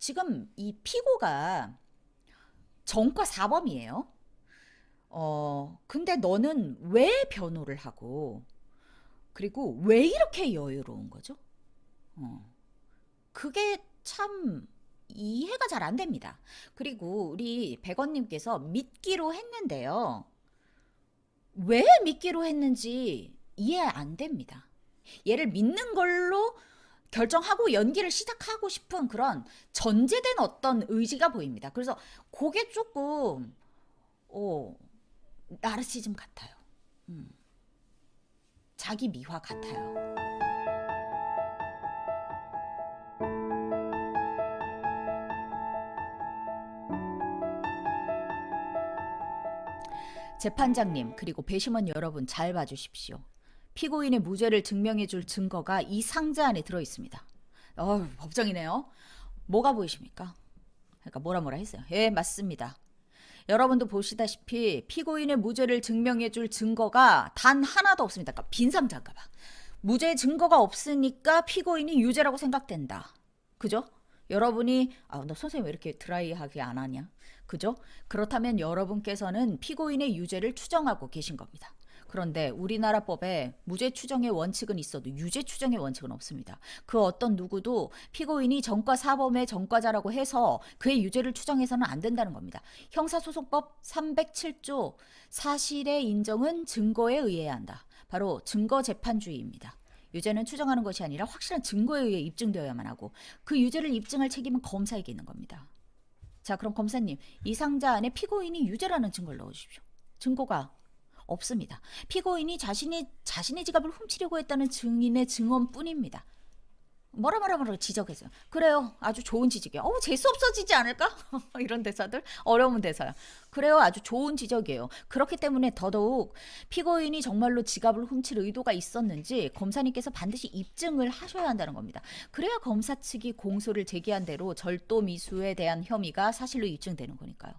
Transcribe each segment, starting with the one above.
지금 이 피고가 전과 사범이에요. 근데 너는 왜 변호를 하고, 그리고 왜 이렇게 여유로운 거죠? 그게 참 이해가 잘 안 됩니다. 그리고 우리 백원님께서 믿기로 했는데요. 왜 믿기로 했는지 이해 안 됩니다. 얘를 믿는 걸로 결정하고 연기를 시작하고 싶은 그런 전제된 어떤 의지가 보입니다. 그래서 그게 조금 어, 나르시즘 같아요. 자기 미화 같아요. 재판장님 그리고 배심원 여러분 잘 봐주십시오. 피고인의 무죄를 증명해줄 증거가 이 상자 안에 들어있습니다. 법정이네요. 뭐가 보이십니까? 그러니까 뭐라 했어요. 예, 맞습니다. 여러분도 보시다시피 피고인의 무죄를 증명해줄 증거가 단 하나도 없습니다. 그러니까 빈 상자인가 봐. 무죄 증거가 없으니까 피고인이 유죄라고 생각된다. 그죠? 여러분이 너 선생님 왜 이렇게 드라이하게 안 하냐? 그죠? 그렇다면 여러분께서는 피고인의 유죄를 추정하고 계신 겁니다. 그런데 우리나라 법에 무죄 추정의 원칙은 있어도 유죄 추정의 원칙은 없습니다. 그 어떤 누구도 피고인이 전과 사범의 전과자라고 해서 그의 유죄를 추정해서는 안 된다는 겁니다. 형사소송법 307조 사실의 인정은 증거에 의해야 한다. 바로 증거재판주의입니다. 유죄는 추정하는 것이 아니라 확실한 증거에 의해 입증되어야만 하고 그 유죄를 입증할 책임은 검사에게 있는 겁니다. 자, 그럼 검사님, 이 상자 안에 피고인이 유죄라는 증거를 넣어주십시오. 증거가 없습니다. 피고인이 자신의 지갑을 훔치려고 했다는 증인의 증언뿐입니다. 뭐라 지적했어요. 그래요. 아주 좋은 지적이에요. 재수 없어지지 않을까? 이런 대사들 어려운 대사야. 그래요. 아주 좋은 지적이에요. 그렇기 때문에 더더욱 피고인이 정말로 지갑을 훔칠 의도가 있었는지 검사님께서 반드시 입증을 하셔야 한다는 겁니다. 그래야 검사 측이 공소를 제기한 대로 절도 미수에 대한 혐의가 사실로 입증되는 거니까요.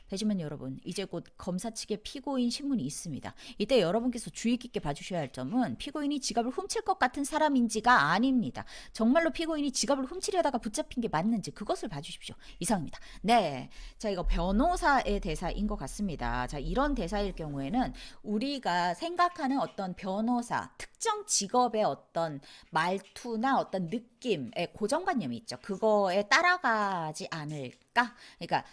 배심원 여러분, 이제 곧 검사 측의 피고인 신문이 있습니다. 이때 여러분께서 주의 깊게 봐주셔야 할 점은 피고인이 지갑을 훔칠 것 같은 사람인지가 아닙니다. 정말로 피고인이 지갑을 훔치려다가 붙잡힌 게 맞는지 그것을 봐주십시오. 이상입니다. 네, 자, 이거 변호사의 대사인 것 같습니다. 자, 이런 대사일 경우에는 우리가 생각하는 어떤 변호사, 특정 직업의 어떤 말투나 어떤 느낌의 고정관념이 있죠. 그거에 따라가지 않을까? 그러니까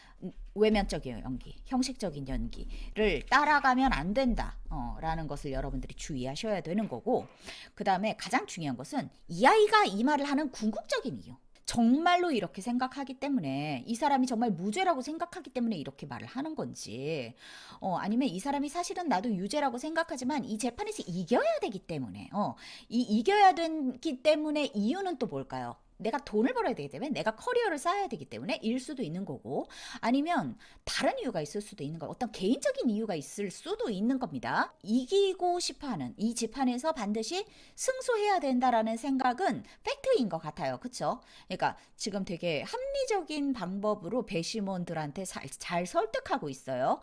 외면적인 연기, 형식적인 연기를 따라가면 안 된다 라는 것을 여러분들이 주의하셔야 되는 거고, 그 다음에 가장 중요한 것은 이 아이가 이 말을 하는 궁극적인 이유, 정말로 이렇게 생각하기 때문에, 이 사람이 정말 무죄라고 생각하기 때문에 이렇게 말을 하는 건지, 아니면 이 사람이 사실은 나도 유죄라고 생각하지만 이 재판에서 이겨야 되기 때문에, 이겨야 되기 때문에 이유는 또 뭘까요? 내가 돈을 벌어야 되기 때문에, 내가 커리어를 쌓아야 되기 때문에 일 수도 있는 거고, 아니면 다른 이유가 있을 수도 있는 거, 어떤 개인적인 이유가 있을 수도 있는 겁니다. 이기고 싶어하는 이 재판에서 반드시 승소해야 된다라는 생각은 팩트인 것 같아요. 그쵸? 그러니까 지금 되게 합리적인 방법으로 배심원들한테 잘 설득하고 있어요.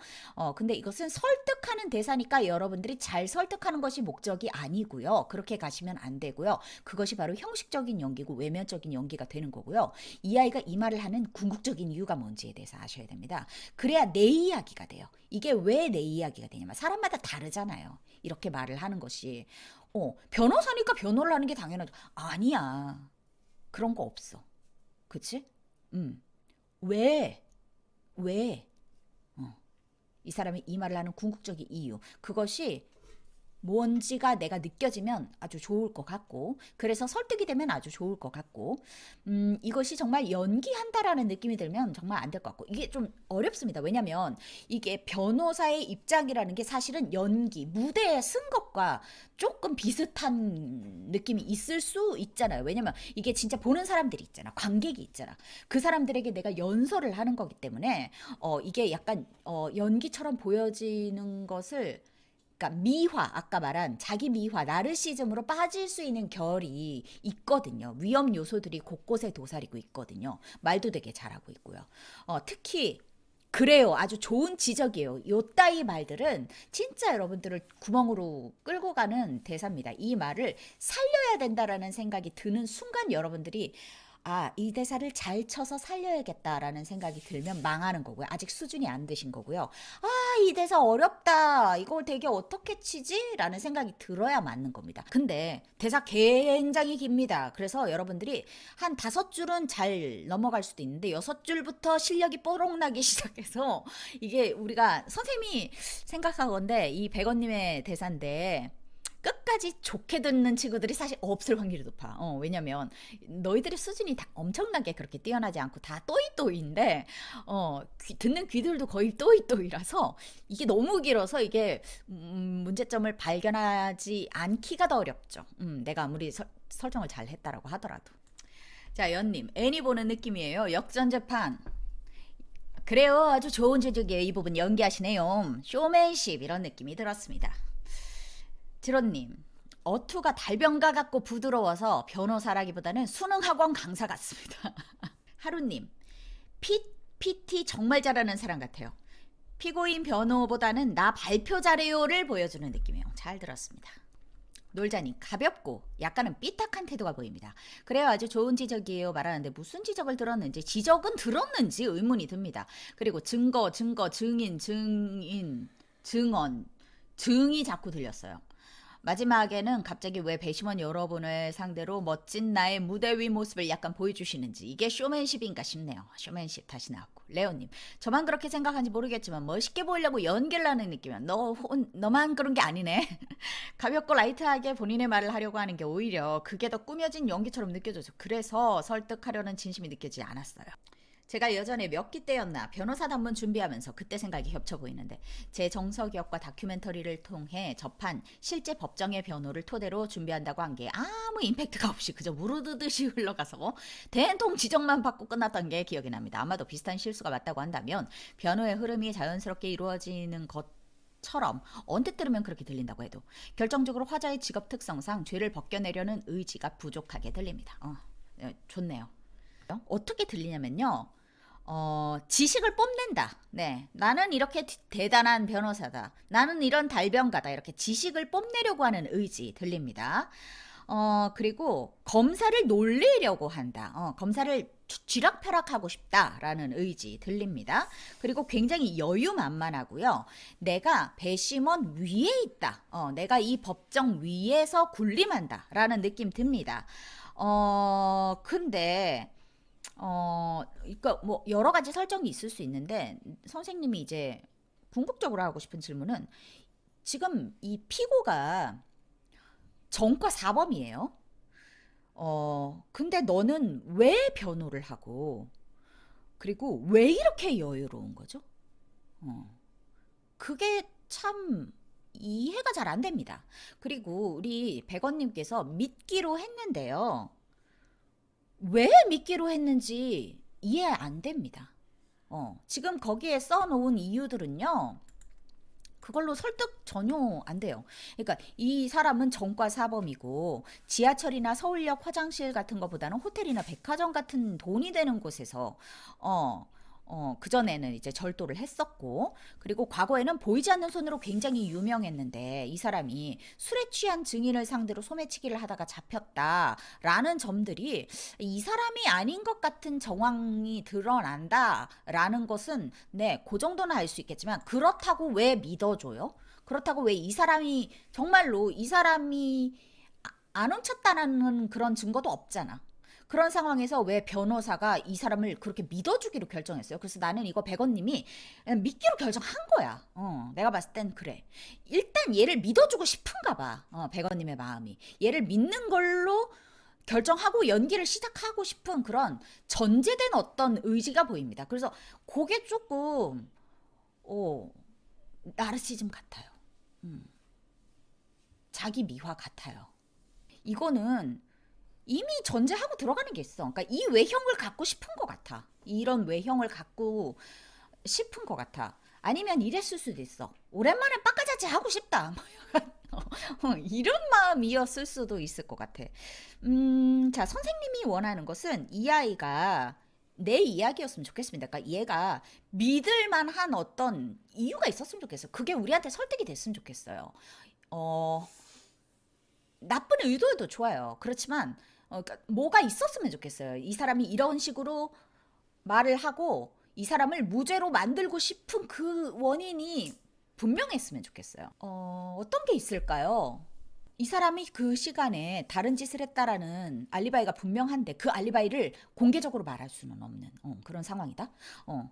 근데 이것은 설득하는 대사니까 여러분들이 잘 설득하는 것이 목적이 아니고요. 그렇게 가시면 안 되고요. 그것이 바로 형식적인 연기고 외면적인 연기가 되는 거고요. 이 아이가 이 말을 하는 궁극적인 이유가 뭔지에 대해서 아셔야 됩니다. 그래야 내 이야기가 돼요. 이게 왜 내 이야기가 되냐면, 사람마다 다르잖아요. 이렇게 말을 하는 것이. 변호사니까 변호를 하는 게 당연하죠. 아니야. 그런 거 없어. 그치? 왜? 왜? 이 사람이 이 말을 하는 궁극적인 이유. 그것이 뭔지가 내가 느껴지면 아주 좋을 것 같고, 그래서 설득이 되면 아주 좋을 것 같고, 이것이 정말 연기한다라는 느낌이 들면 정말 안 될 것 같고, 이게 좀 어렵습니다. 왜냐면 이게 변호사의 입장이라는 게 사실은 연기, 무대에 쓴 것과 조금 비슷한 느낌이 있을 수 있잖아요. 왜냐면 이게 진짜 보는 사람들이 있잖아. 관객이 있잖아. 그 사람들에게 내가 연설을 하는 거기 때문에 이게 약간 연기처럼 보여지는 것을, 그러니까 미화, 아까 말한 자기 미화, 나르시즘으로 빠질 수 있는 결이 있거든요. 위험 요소들이 곳곳에 도사리고 있거든요. 말도 되게 잘하고 있고요. 특히 그래요. 아주 좋은 지적이에요. 요 따위 말들은 진짜 여러분들을 구멍으로 끌고 가는 대사입니다. 이 말을 살려야 된다라는 생각이 드는 순간 여러분들이 이 대사를 잘 쳐서 살려야겠다라는 생각이 들면 망하는 거고요. 아직 수준이 안 되신 거고요. 이 대사 어렵다. 이걸 되게 어떻게 치지? 라는 생각이 들어야 맞는 겁니다. 근데 대사 굉장히 깁니다. 그래서 여러분들이 한 5줄은 잘 넘어갈 수도 있는데 6줄부터 실력이 뽀록나기 시작해서 이게 우리가 선생님이 생각하건데 이 백원님의 대사인데 끝까지 좋게 듣는 친구들이 사실 없을 확률이 높아. 왜냐면 너희들의 수준이 다 엄청나게 그렇게 뛰어나지 않고 다 또이또이인데 듣는 귀들도 거의 또이또이라서 이게 너무 길어서 이게 문제점을 발견하지 않기가 더 어렵죠. 내가 아무리 설정을 잘 했다라고 하더라도. 자, 연님, 애니 보는 느낌이에요. 역전재판. 그래요. 아주 좋은 제적이에요. 이 부분 연기하시네요. 쇼맨십 이런 느낌이 들었습니다. 지로님, 어투가 달변가 같고 부드러워서 변호사라기보다는 수능학원 강사 같습니다. 하루님, PT 정말 잘하는 사람 같아요. 피고인 변호보다는 나 발표 잘해요를 보여주는 느낌이에요. 잘 들었습니다. 놀자님, 가볍고 약간은 삐딱한 태도가 보입니다. 그래요, 아주 좋은 지적이에요 말하는데 무슨 지적을 들었는지, 지적은 들었는지 의문이 듭니다. 그리고 증거, 증인, 증언, 증이 자꾸 들렸어요. 마지막에는 갑자기 왜 배심원 여러분을 상대로 멋진 나의 무대 위 모습을 약간 보여주시는지, 이게 쇼맨십인가 싶네요. 쇼맨십 다시 나왔고. 레오님, 저만 그렇게 생각하는지 모르겠지만 멋있게 보이려고 연기를 하는 느낌이야. 너만 그런 게 아니네. 가볍고 라이트하게 본인의 말을 하려고 하는 게 오히려 그게 더 꾸며진 연기처럼 느껴져서 그래서 설득하려는 진심이 느껴지지 않았어요. 제가 예전에 몇 기 때였나 변호사 단문 준비하면서 그때 생각이 겹쳐 보이는데, 제 정석역과 다큐멘터리를 통해 접한 실제 법정의 변호를 토대로 준비한다고 한 게 아무 임팩트가 없이 그저 무르드듯이 흘러가서 대통 지적만 받고 끝났던 게 기억이 납니다. 아마도 비슷한 실수가 맞다고 한다면 변호의 흐름이 자연스럽게 이루어지는 것처럼 언뜻 들으면 그렇게 들린다고 해도 결정적으로 화자의 직업 특성상 죄를 벗겨내려는 의지가 부족하게 들립니다. 좋네요. 어떻게 들리냐면요. 지식을 뽐낸다. 네. 나는 이렇게 대단한 변호사다. 나는 이런 달변가다. 이렇게 지식을 뽐내려고 하는 의지 들립니다. 그리고 검사를 놀리려고 한다. 검사를 쥐락펴락하고 싶다라는 의지 들립니다. 그리고 굉장히 여유만만하고요. 내가 배심원 위에 있다. 내가 이 법정 위에서 군림한다라는 느낌 듭니다. 근데 그러니까 뭐 여러 가지 설정이 있을 수 있는데, 선생님이 이제 궁극적으로 하고 싶은 질문은, 지금 이 피고가 전과 사범이에요. 근데 너는 왜 변호를 하고, 그리고 왜 이렇게 여유로운 거죠? 그게 참 이해가 잘 안 됩니다. 그리고 우리 백원님께서 믿기로 했는데요. 왜 믿기로 했는지 이해 안 됩니다. 지금 거기에 써놓은 이유들은요, 그걸로 설득 전혀 안 돼요. 그러니까 이 사람은 전과 사범이고 지하철이나 서울역 화장실 같은 것보다는 호텔이나 백화점 같은 돈이 되는 곳에서 그전에는 이제 절도를 했었고, 그리고 과거에는 보이지 않는 손으로 굉장히 유명했는데 이 사람이 술에 취한 증인을 상대로 소매치기를 하다가 잡혔다라는 점들이 이 사람이 아닌 것 같은 정황이 드러난다라는 것은, 네, 그 정도는 알 수 있겠지만, 그렇다고 왜 믿어줘요? 그렇다고 왜 이 사람이 정말로 이 사람이 안 훔쳤다는 그런 증거도 없잖아. 그런 상황에서 왜 변호사가 이 사람을 그렇게 믿어주기로 결정했어요? 그래서 나는 이거 백원님이 믿기로 결정한 거야. 내가 봤을 땐 그래. 일단 얘를 믿어주고 싶은가 봐. 백원님의 마음이. 얘를 믿는 걸로 결정하고 연기를 시작하고 싶은 그런 전제된 어떤 의지가 보입니다. 그래서 그게 조금 나르시즘 같아요. 자기 미화 같아요. 이거는 이미 전제하고 들어가는 게 있어. 그러니까 이 외형을 갖고 싶은 것 같아. 이런 외형을 갖고 싶은 것 같아. 아니면 이랬을 수도 있어. 오랜만에 빠까자지 하고 싶다. 이런 마음이었을 수도 있을 것 같아. 자, 선생님이 원하는 것은 이 아이가 내 이야기였으면 좋겠습니다. 그러니까 얘가 믿을 만한 어떤 이유가 있었으면 좋겠어요. 그게 우리한테 설득이 됐으면 좋겠어요. 나쁜 의도에도 좋아요. 그렇지만 그러니까 뭐가 있었으면 좋겠어요. 이 사람이 이런 식으로 말을 하고 이 사람을 무죄로 만들고 싶은 그 원인이 분명했으면 좋겠어요. 어떤 게 있을까요? 이 사람이 그 시간에 다른 짓을 했다라는 알리바이가 분명한데 그 알리바이를 공개적으로 말할 수는 없는 그런 상황이다. 어,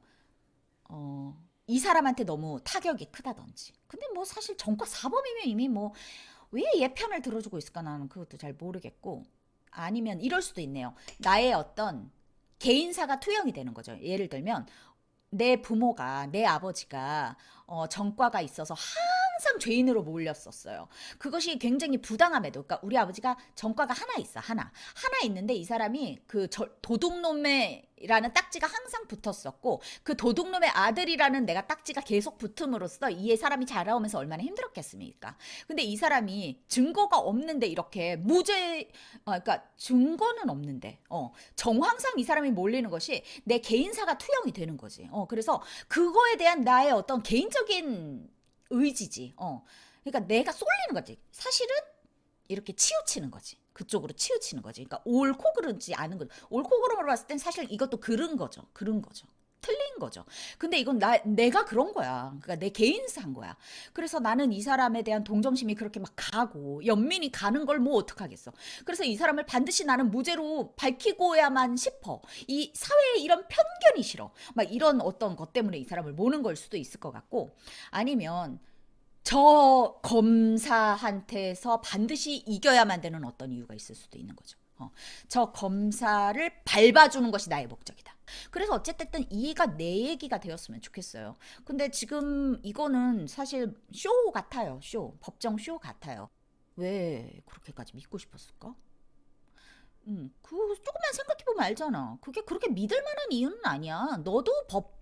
이 사람한테 너무 타격이 크다든지. 근데 뭐 사실 전과 사범이면 이미 뭐 왜 얘 편을 들어주고 있을까 나는 그것도 잘 모르겠고. 아니면 이럴 수도 있네요. 나의 어떤 개인사가 투영이 되는 거죠. 예를 들면 내 부모가 내 아버지가 전과가 있어서 항상 죄인으로 몰렸었어요. 그것이 굉장히 부당함에도 그러니까 우리 아버지가 전과가 하나 있어. 하나 있는데 이 사람이 그 도둑놈의라는 딱지가 항상 붙었었고 그 도둑놈의 아들이라는 내가 딱지가 계속 붙음으로써 이 사람이 자라오면서 얼마나 힘들었겠습니까? 근데 이 사람이 증거가 없는데 이렇게 그러니까 증거는 없는데 정황상 이 사람이 몰리는 것이 내 개인사가 투영이 되는 거지. 그래서 그거에 대한 나의 어떤 개인적인 의지지. 그러니까 내가 쏠리는 거지. 사실은 이렇게 치우치는 거지. 그쪽으로 치우치는 거지. 그러니까 옳고 그르지 않은 거죠. 옳고 그름으로 봤을 땐 사실 이것도 그른 거죠. 틀린 거죠. 근데 이건 내가 그런 거야. 그러니까 내 개인사한 거야. 그래서 나는 이 사람에 대한 동정심이 그렇게 막 가고 연민이 가는 걸 뭐 어떡하겠어. 그래서 이 사람을 반드시 나는 무죄로 밝히고야만 싶어. 이 사회에 이런 편견이 싫어. 막 이런 어떤 것 때문에 이 사람을 모는 걸 수도 있을 것 같고 아니면 저 검사한테서 반드시 이겨야만 되는 어떤 이유가 있을 수도 있는 거죠. 저 검사를 밟아주는 것이 나의 목적이다. 그래서 어쨌든 이해가 내 얘기가 되었으면 좋겠어요. 근데 지금 이거는 사실 쇼 같아요. 법정 쇼 같아요. 왜 그렇게까지 믿고 싶었을까? 조금만 생각해보면 알잖아. 그게 그렇게 믿을 만한 이유는 아니야. 너도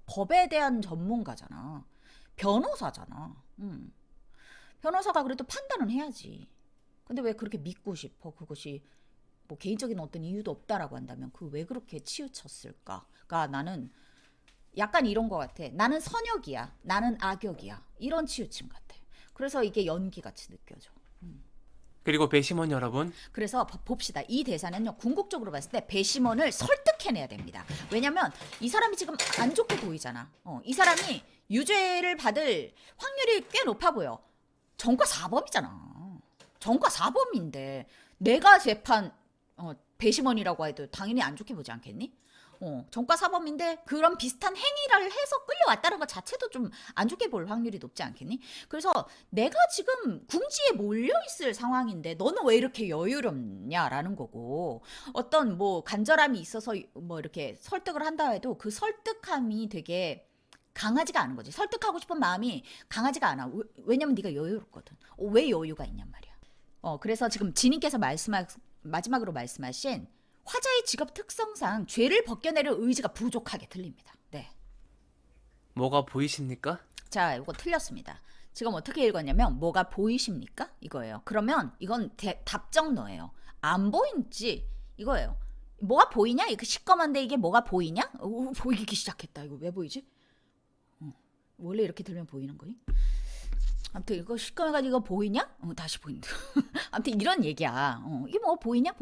법에 대한 전문가잖아. 변호사잖아. 변호사가 그래도 판단은 해야지. 근데 왜 그렇게 믿고 싶어? 그것이 뭐 개인적인 어떤 이유도 없다라고 한다면 그 왜 그렇게 치우쳤을까가 나는 약간 이런 것 같아. 나는 선역이야. 나는 악역이야. 이런 치우침 같아. 그래서 이게 연기같이 느껴져. 그리고 배심원 여러분, 그래서 봅시다. 이 대사는요. 궁극적으로 봤을 때 배심원을 설득해내야 됩니다. 왜냐면 이 사람이 지금 안 좋게 보이잖아. 이 사람이 유죄를 받을 확률이 꽤 높아 보여. 전과 4범이잖아. 전과 4범인데 내가 재판 배심원이라고 해도 당연히 안 좋게 보지 않겠니? 전과 4범인데 그런 비슷한 행위를 해서 끌려왔다는 것 자체도 좀 안 좋게 볼 확률이 높지 않겠니? 그래서 내가 지금 궁지에 몰려있을 상황인데 너는 왜 이렇게 여유롭냐라는 거고 어떤 뭐 간절함이 있어서 뭐 이렇게 설득을 한다 해도 그 설득함이 되게 강하지가 않은 거지. 설득하고 싶은 마음이 강하지가 않아. 왜냐면 네가 여유롭거든. 왜 여유가 있냔 말이야. 그래서 지금 지님께서 마지막으로 말씀하신 화자의 직업 특성상 죄를 벗겨내려 의지가 부족하게 들립니다. 네. 뭐가 보이십니까? 자, 이거 틀렸습니다. 지금 어떻게 읽었냐면 뭐가 보이십니까? 이거예요. 그러면 이건 답정너예요. 안 보이지 이거예요. 뭐가 보이냐? 이거 시꺼먼데 이게 뭐가 보이냐? 보이기 시작했다. 이거 왜 보이지? 원래 이렇게 들면 보이는 거니? 아무튼 이거 시꺼매가지고 이거 보이냐? 다시 보인다. 아무튼 이런 얘기야. 이게 뭐 보이냐?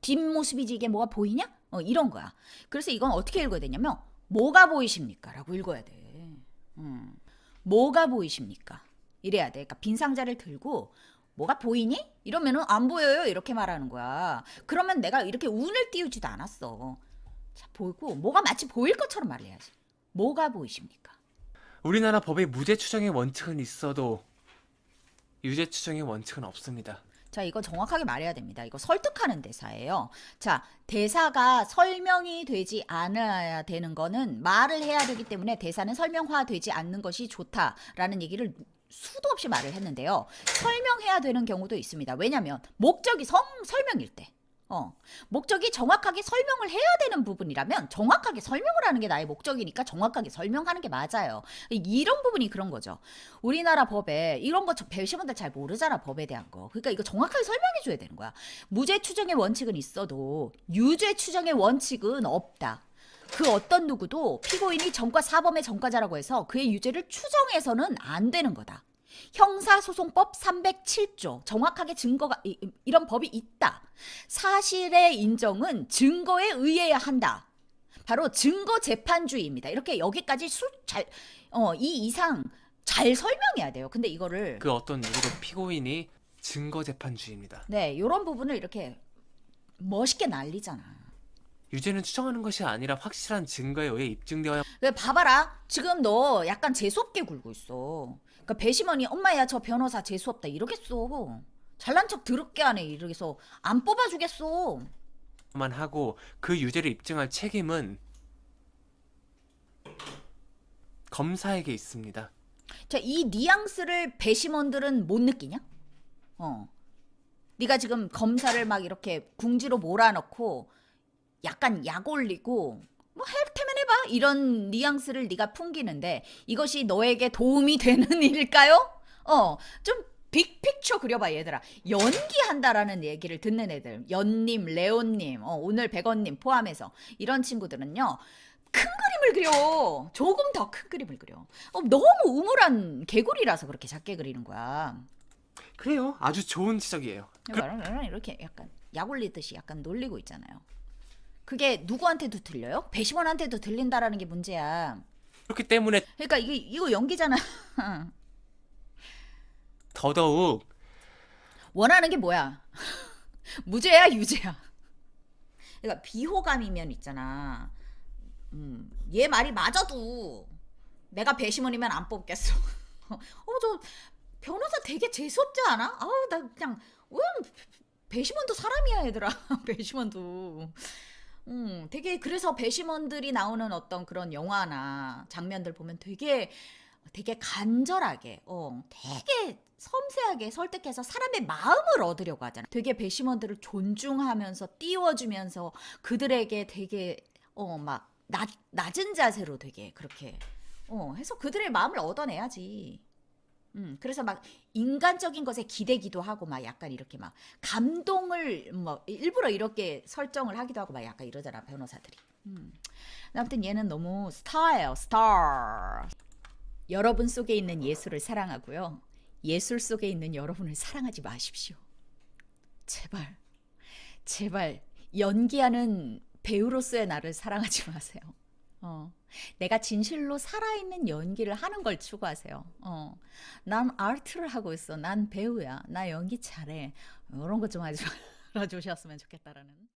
뒷모습이지 이게 뭐가 보이냐? 이런 거야. 그래서 이건 어떻게 읽어야 되냐면 뭐가 보이십니까? 라고 읽어야 돼. 뭐가 보이십니까? 이래야 돼. 그러니까 빈 상자를 들고 뭐가 보이니? 이러면은 안 보여요. 이렇게 말하는 거야. 그러면 내가 이렇게 운을 띄우지도 않았어. 자, 보이고 뭐가 마치 보일 것처럼 말을 해야지. 뭐가 보이십니까? 우리나라 법에 무죄 추정의 원칙은 있어도 유죄 추정의 원칙은 없습니다. 자, 이거 정확하게 말해야 됩니다. 이거 설득하는 대사예요. 자, 대사가 설명이 되지 않아야 되는 거는 말을 해야 되기 때문에 대사는 설명화되지 않는 것이 좋다라는 얘기를 수도 없이 말을 했는데요. 설명해야 되는 경우도 있습니다. 왜냐면 목적이 설명일 때. 목적이 정확하게 설명을 해야 되는 부분이라면 정확하게 설명을 하는 게 나의 목적이니까 정확하게 설명하는 게 맞아요. 이런 부분이 그런 거죠. 우리나라 법에 이런 거 배심원들 잘 모르잖아. 법에 대한 거. 그러니까 이거 정확하게 설명해 줘야 되는 거야. 무죄 추정의 원칙은 있어도 유죄 추정의 원칙은 없다. 그 어떤 누구도 피고인이 전과 사범의 전과자라고 해서 그의 유죄를 추정해서는 안 되는 거다. 형사소송법 307조 정확하게 증거가 이런 법이 있다. 사실의 인정은 증거에 의해야 한다. 바로 증거재판주의입니다. 이렇게 여기까지 이 이상 잘 설명해야 돼요. 근데 이거를 그 어떤 누구도 피고인이 증거재판주의입니다. 네, 이런 부분을 이렇게 멋있게 날리잖아. 유죄는 추정하는 것이 아니라 확실한 증거에 의해 입증되어야. 왜 봐봐라. 지금 너 약간 재수없게 굴고 있어. 그러니까 배심원이 엄마야 저 변호사 재수없다 이러겠어. 잘난 척 더럽게 하네 이러겠어. 안 뽑아주겠어. 만 하고 그 유죄를 입증할 책임은 검사에게 있습니다. 자, 이 뉘앙스를 배심원들은 못 느끼냐? 네가 지금 검사를 막 이렇게 궁지로 몰아넣고 약간 약 올리고 뭐 할 테면 해봐 이런 뉘앙스를 네가 풍기는데 이것이 너에게 도움이 되는 일일까요? 좀 빅픽처 그려봐 얘들아. 연기한다라는 얘기를 듣는 애들, 연님, 레온님, 오늘 백원님 포함해서 이런 친구들은요 큰 그림을 그려. 조금 더 큰 그림을 그려. 너무 우물한 개구리라서 그렇게 작게 그리는 거야. 그래요. 아주 좋은 지적이에요. 이렇게 약간 약 올리듯이 약간 놀리고 있잖아요. 그게 누구한테도 들려요? 배심원한테도 들린다라는 게 문제야. 그렇기 때문에 그러니까 이거 연기잖아. 더더욱 원하는 게 뭐야? 무죄야, 유죄야? 그러니까 비호감이면 있잖아. 얘 말이 맞아도 내가 배심원이면 안 뽑겠어. 저 변호사 되게 재수없지 않아? 아우 나 그냥 배심원도 사람이야 얘들아. 배심원도. 되게 그래서 배심원들이 나오는 어떤 그런 영화나 장면들 보면 되게 간절하게, 되게 섬세하게 설득해서 사람의 마음을 얻으려고 하잖아. 되게 배심원들을 존중하면서 띄워주면서 그들에게 되게 막 낮은 자세로 되게 그렇게 해서 그들의 마음을 얻어내야지. 그래서 막 인간적인 것에 기대기도 하고 막 약간 이렇게 막 감동을 뭐 일부러 이렇게 설정을 하기도 하고 막 약간 이러잖아 변호사들이. 아무튼 얘는 너무 스타예요, 스타. 여러분 속에 있는 예술을 사랑하고요. 예술 속에 있는 여러분을 사랑하지 마십시오. 제발, 제발 연기하는 배우로서의 나를 사랑하지 마세요. 내가 진실로 살아있는 연기를 하는 걸 추구하세요. 난 아트를 하고 있어. 난 배우야. 나 연기 잘해. 이런 거 좀 하지 말아주셨으면 좋겠다라는.